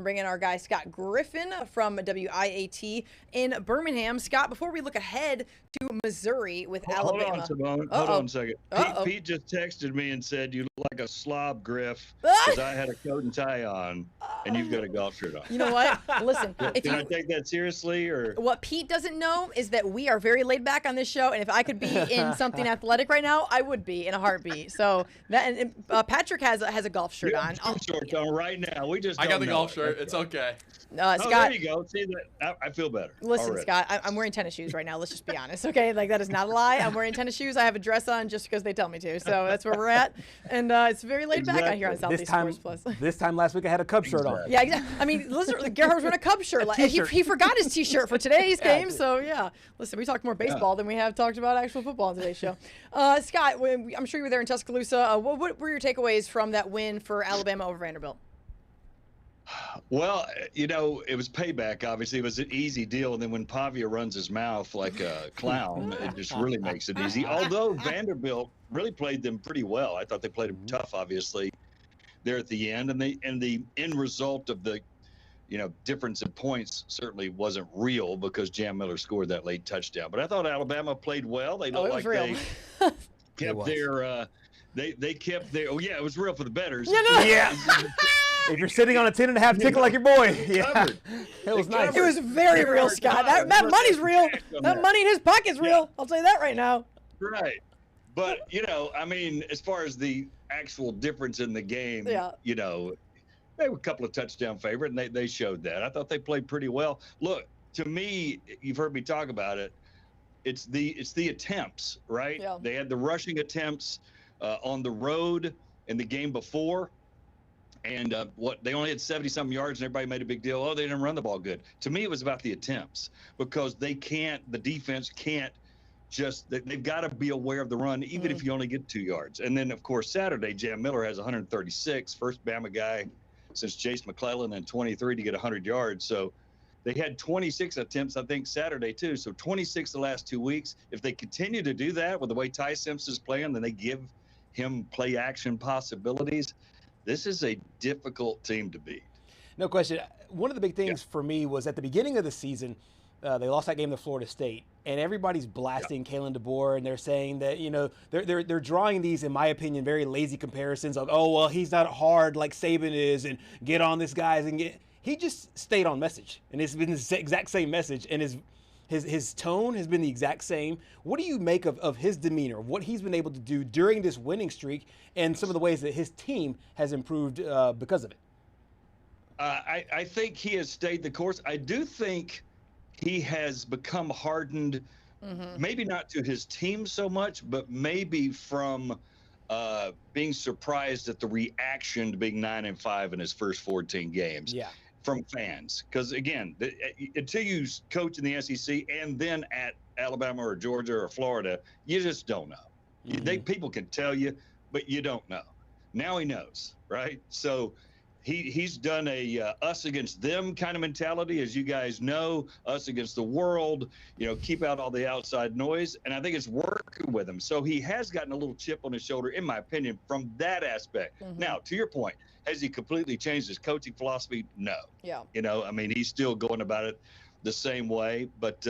bring in our guy, Scott Griffin from WIAT in Birmingham. Scott, before we look ahead to Missouri with Alabama. Hold on, Simone. Hold on a second. Pete just texted me and said, you look like a slob, Griff, because I had a coat and tie on, and you've got a golf shirt on. You know what? Listen. Can I take that seriously? Or what Pete doesn't know is that we are very laid back on this show, and if I could be in something athletic right now, I would be in a heartbeat. So that Patrick has a golf shirt on. Shorts on right now. We just I got the golf shirt. It's okay. Scott, there you go. See that? I feel better. Listen, already. Scott, I'm wearing tennis shoes right now. Let's just be honest, okay? Like, that is not a lie. I'm wearing tennis shoes. I have a dress on just because they tell me to. So that's where we're at. And it's very laid back on here on Southeast Sports Plus. This time last week, I had a Cubs shirt on. Yeah, exactly. I mean, listen, Gerhard was wearing a Cubs shirt. He forgot his T-shirt for today's game. So, yeah. Listen, we talked more baseball than we have talked about actual football on today's show. Scott, I'm sure you were there in Tuscaloosa. What were your takeaways from that win for Alabama over Vanderbilt? Well, it was payback, obviously. It was an easy deal. And then when Pavia runs his mouth like a clown, it just really makes it easy. Although Vanderbilt really played them pretty well. I thought they played them tough, obviously, there at the end. And the end result of the, difference in points certainly wasn't real because Jam Miller scored that late touchdown. But I thought Alabama played well. They looked like real. They kept their they kept their it was real for the bettors. Yeah. If you're sitting on a 10.5 ticket like your boy, it was nice. It was very real, Scott. That money's real. That money in his pocket's real. I'll tell you that right now. Right. But, as far as the actual difference in the game, they were a couple of touchdown favorite, and they showed that. I thought they played pretty well. Look, to me, you've heard me talk about it. It's the attempts, right? Yeah. They had the rushing attempts on the road in the game before. And they only had 70-something yards, and everybody made a big deal. Oh, they didn't run the ball good. To me, it was about the attempts because the defense can't they've got to be aware of the run, even if you only get 2 yards. And then, of course, Saturday, Jam Miller has 136, first Bama guy since Jace McClellan, and 23 to get 100 yards. So they had 26 attempts, I think, Saturday, too. So 26 the last 2 weeks. If they continue to do that with the way Ty Simpson is playing, then they give him play action possibilities. This is a difficult team to beat. No question. One of the big things for me was at the beginning of the season, they lost that game to Florida State, and everybody's blasting Kalen DeBoer, and they're saying that they're drawing these, in my opinion, very lazy comparisons of he's not hard like Saban is, and get on this guys and get. He just stayed on message, and it's been the exact same message, and his tone has been the exact same. What do you make of his demeanor, what he's been able to do during this winning streak, and some of the ways that his team has improved because of it? I think he has stayed the course. I do think he has become hardened, maybe not to his team so much, but maybe from being surprised at the reaction to being 9-5 in his first 14 games. Yeah. From fans, because again, until you coach in the SEC and then at Alabama or Georgia or Florida, you just don't know. People can tell you, but you don't know. Now he knows, right? So he's done a us against them kind of mentality, as you guys know, us against the world. Keep out all the outside noise, and I think it's working with him. So he has gotten a little chip on his shoulder, in my opinion, from that aspect. Now, to your point. Has he completely changed his coaching philosophy? No. Yeah. He's still going about it the same way. But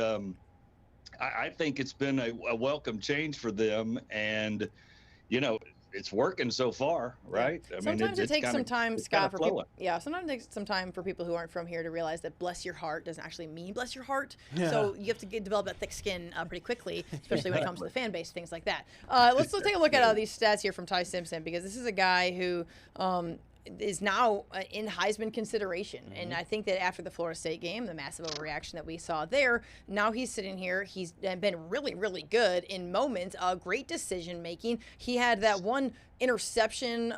I think it's been a welcome change for them. And, it's working so far, right? Sometimes it takes some time, Scott, for people. Yeah, sometimes it takes some time for people who aren't from here to realize that bless your heart doesn't actually mean bless your heart. Yeah. So you have to develop that thick skin pretty quickly, especially when it comes to the fan base, things like that. Let's take a look at these stats here from Ty Simpson, because this is a guy who is now in Heisman consideration. And I think that after the Florida State game, the massive overreaction that we saw there, now he's sitting here. He's been really, really good in moments, great decision making. He had that one interception,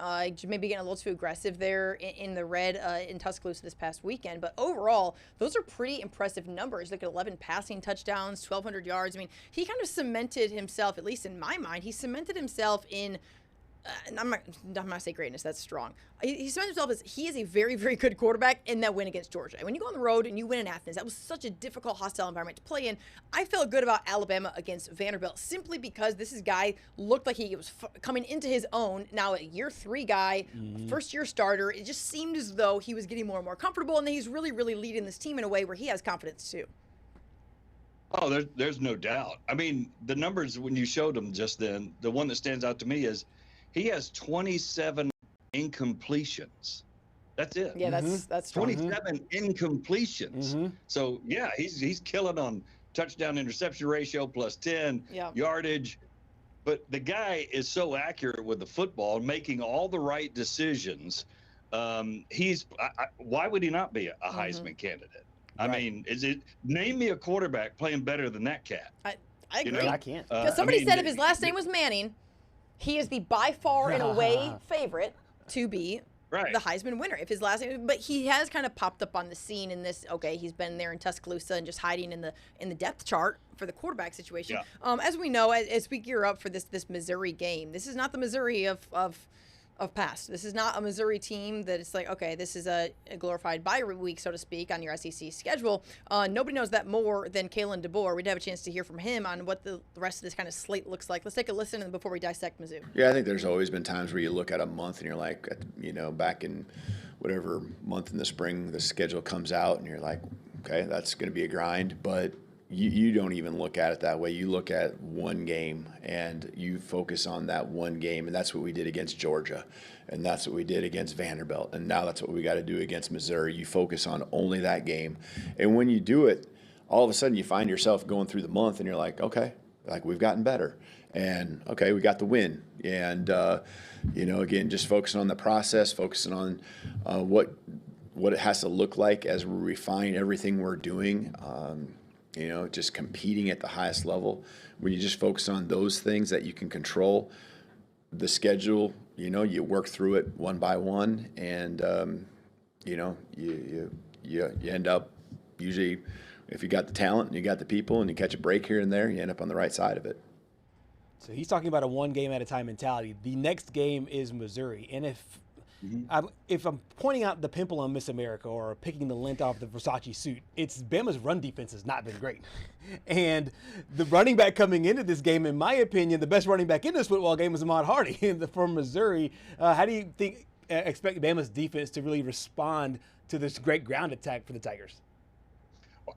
maybe getting a little too aggressive there in the red in Tuscaloosa this past weekend. But overall, those are pretty impressive numbers. Look at 11 passing touchdowns, 1,200 yards. He kind of cemented himself, at least in my mind, he cemented himself in and I'm not going to say greatness, that's strong. He surrounds himself as he is a very, very good quarterback in that win against Georgia. And when you go on the road and you win in Athens, that was such a difficult, hostile environment to play in. I felt good about Alabama against Vanderbilt simply because this guy looked like he was coming into his own. Now, a year 3 guy, first-year starter, it just seemed as though he was getting more and more comfortable, and he's really, really leading this team in a way where he has confidence too. Oh, there's no doubt. I mean, the numbers when you showed them just then, the one that stands out to me is he has 27 incompletions. That's it. Yeah, that's 27 incompletions. So yeah, he's killing on touchdown interception ratio +10, yardage. But the guy is so accurate with the football, making all the right decisions. Why would he not be a Heisman candidate? I mean, name me a quarterback playing better than that cat. I agree. I can't. Because somebody said if his last name was Manning, he is the by far in a way favorite to be the Heisman winner. If his last name, but he has kind of popped up on the scene in this. Okay, he's been there in Tuscaloosa and just hiding in the depth chart for the quarterback situation. As we know, as we gear up for this Missouri game, this is not the Missouri of past. This is not a Missouri team that it's like, okay, this is a glorified bye week, so to speak, on your SEC schedule. Nobody knows that more than Kalen DeBoer. We'd have a chance to hear from him on what the rest of this kind of slate looks like. Let's take a listen before we dissect Mizzou. Yeah, I think there's always been times where you look at a month and you're like, back in whatever month in the spring, the schedule comes out and you're like, okay, that's going to be a grind. But you don't even look at it that way. You look at one game and you focus on that one game, and that's what we did against Georgia, and that's what we did against Vanderbilt, and now that's what we got to do against Missouri. You focus on only that game, and when you do it, all of a sudden you find yourself going through the month and you're like, okay, like we've gotten better, and okay, we got the win, and again, just focusing on the process, focusing on what it has to look like as we refine everything we're doing. Just competing at the highest level. When you just focus on those things that you can control, the schedule, you work through it one by one, and you end up usually, if you got the talent and you got the people and you catch a break here and there, you end up on the right side of it. So he's talking about a one game at a time mentality. The next game is Missouri, and if I'm pointing out the pimple on Miss America or picking the lint off the Versace suit, it's Bama's run defense has not been great. And the running back coming into this game, in my opinion, the best running back in this football game was Ahmad Hardy from Missouri. How do you expect Bama's defense to really respond to this great ground attack for the Tigers?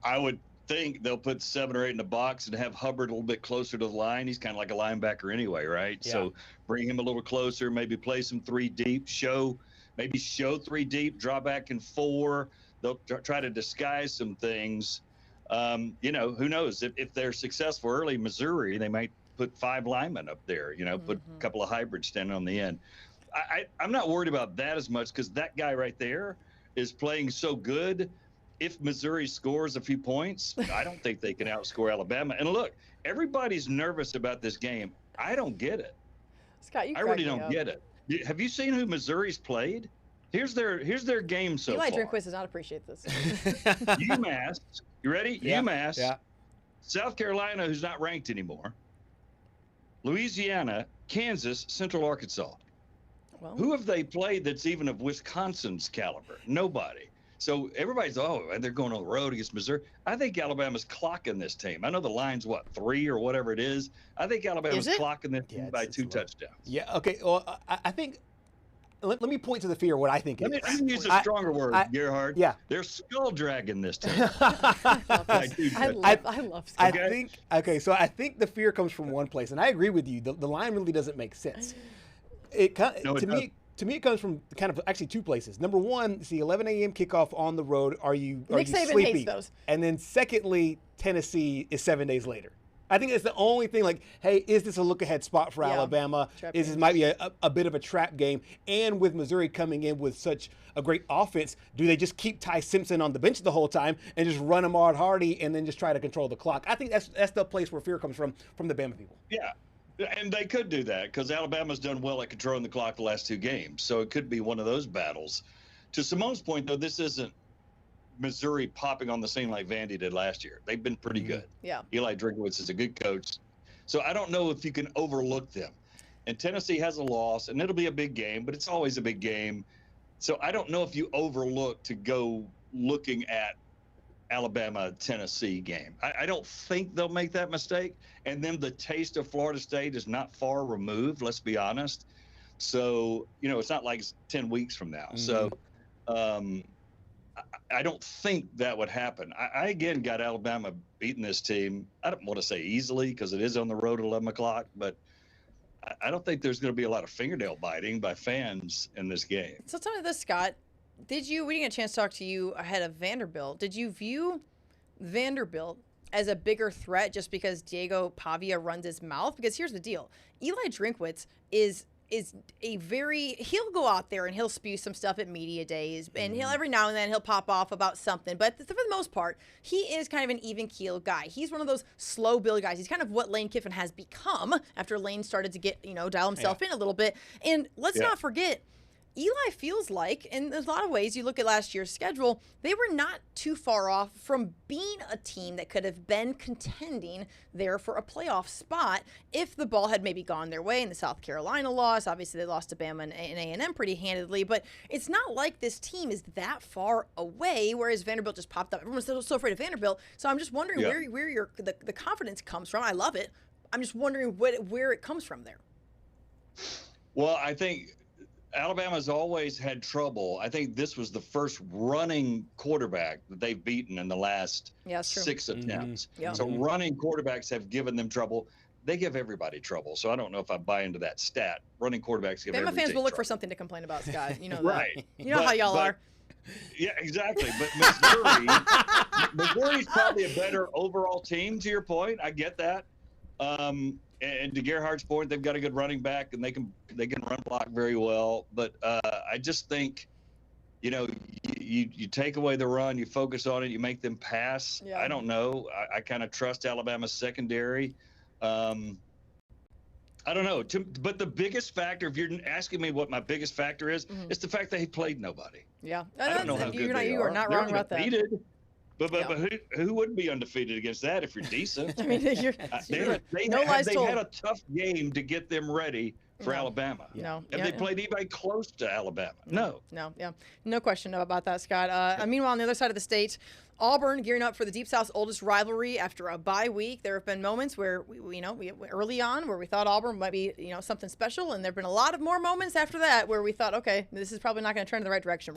I would think they'll put 7 or 8 in the box and have Hubbard a little bit closer to the line. He's kind of like a linebacker anyway, right? Yeah. So bring him a little closer, maybe play some 3 deep, show 3 deep, draw back in 4. They'll try to disguise some things. Who knows? If they're successful early, Missouri, they might put 5 linemen up there, put a couple of hybrids standing on the end. I'm not worried about that as much because that guy right there is playing so good. If Missouri scores a few points, I don't think they can outscore Alabama. And look, everybody's nervous about this game. I don't get it. Scott, I really don't get it. Have you seen who Missouri's played? Here's their game so far. Eli Drinkwitz does not appreciate this. UMass, you ready? Yeah. UMass, yeah. South Carolina, who's not ranked anymore, Louisiana, Kansas, Central Arkansas. Well, who have they played that's even of Wisconsin's caliber? Nobody. So everybody's, they're going on the road against Missouri. I think Alabama's clocking this team. I know the line's, 3 or whatever it is. I think Alabama's clocking this team by 2 touchdowns. Yeah, okay. Well, I think let me point to the fear what I think it is. Let me use a stronger word, Gerhard. Yeah. They're skull dragging this team. I love Scott. So I think the fear comes from one place, and I agree with you. The line really doesn't make sense. To me, it comes from kind of actually 2 places. Number one, it's the 11 a.m. kickoff on the road. Are you sleepy? Hates those. And then secondly, Tennessee is 7 days later. I think it's the only thing like, hey, is this a look-ahead spot for Alabama? This might be a bit of a trap game. And with Missouri coming in with such a great offense, do they just keep Ty Simpson on the bench the whole time and just run Ahmad Hardy and then just try to control the clock? I think that's the place where fear comes from the Bama people. Yeah. And they could do that because Alabama's done well at controlling the clock the last 2 games. So it could be one of those battles. To Simone's point, though, this isn't Missouri popping on the scene like Vandy did last year. They've been pretty good. Yeah. Eli Drinkwitz is a good coach. So I don't know if you can overlook them. and Tennessee has a loss, and it'll be a big game, but it's always a big game. So I don't know if you overlook to go looking at Alabama-Tennessee game. I don't think they'll make that mistake. And then the taste of Florida State is not far removed, let's be honest. So, it's not like it's 10 weeks from now. So I don't think that would happen. I again, got Alabama beating this team. I don't want to say easily because it is on the road at 11 o'clock, but I don't think there's going to be a lot of fingernail biting by fans in this game. So tell me this, Scott. We didn't get a chance to talk to you ahead of Vanderbilt. Did you view Vanderbilt as a bigger threat just because Diego Pavia runs his mouth? Because here's the deal. Eli Drinkwitz is he'll go out there and he'll spew some stuff at media days, and he'll every now and then he'll pop off about something. But for the most part, he is kind of an even-keeled guy. He's one of those slow build guys. He's kind of what Lane Kiffin has become after Lane started to get, dial himself in a little bit. And let's not forget, Eli feels like, in a lot of ways, you look at last year's schedule, they were not too far off from being a team that could have been contending there for a playoff spot if the ball had maybe gone their way in the South Carolina loss. Obviously, they lost to Bama and A&M pretty handedly, but it's not like this team is that far away, whereas Vanderbilt just popped up. Everyone's so afraid of Vanderbilt, so I'm just wondering where the confidence comes from. I love it. I'm just wondering where it comes from there. Well, I think Alabama's always had trouble. I think this was the first running quarterback that they've beaten in the last 6 attempts. So running quarterbacks have given them trouble. They give everybody trouble. So I don't know if I buy into that stat. Running quarterbacks give everybody trouble. Bama fans will look for something to complain about, Scott. You know that. Right. You know how y'all are. Yeah, exactly. But Missouri's probably a better overall team, to your point. I get that. And to Gerhard's point, they've got a good running back, and they can run block very well. But I just think, you take away the run, you focus on it, you make them pass. Yeah. I don't know. I kind of trust Alabama's secondary. I don't know. But the biggest factor, if you're asking me what my biggest factor is, it's the fact that he played nobody. Yeah, I don't know how good they are. You are not wrong about that. But who wouldn't be undefeated against that if you're decent? I mean, they had a tough game to get them ready for Alabama. Have they played anybody close to Alabama? No. No question about that, Scott. Meanwhile, on the other side of the state, Auburn gearing up for the Deep South's oldest rivalry after a bye week. There have been moments where we early on where we thought Auburn might be something special, and there have been a lot of more moments after that where we thought, okay, this is probably not going to turn in the right direction.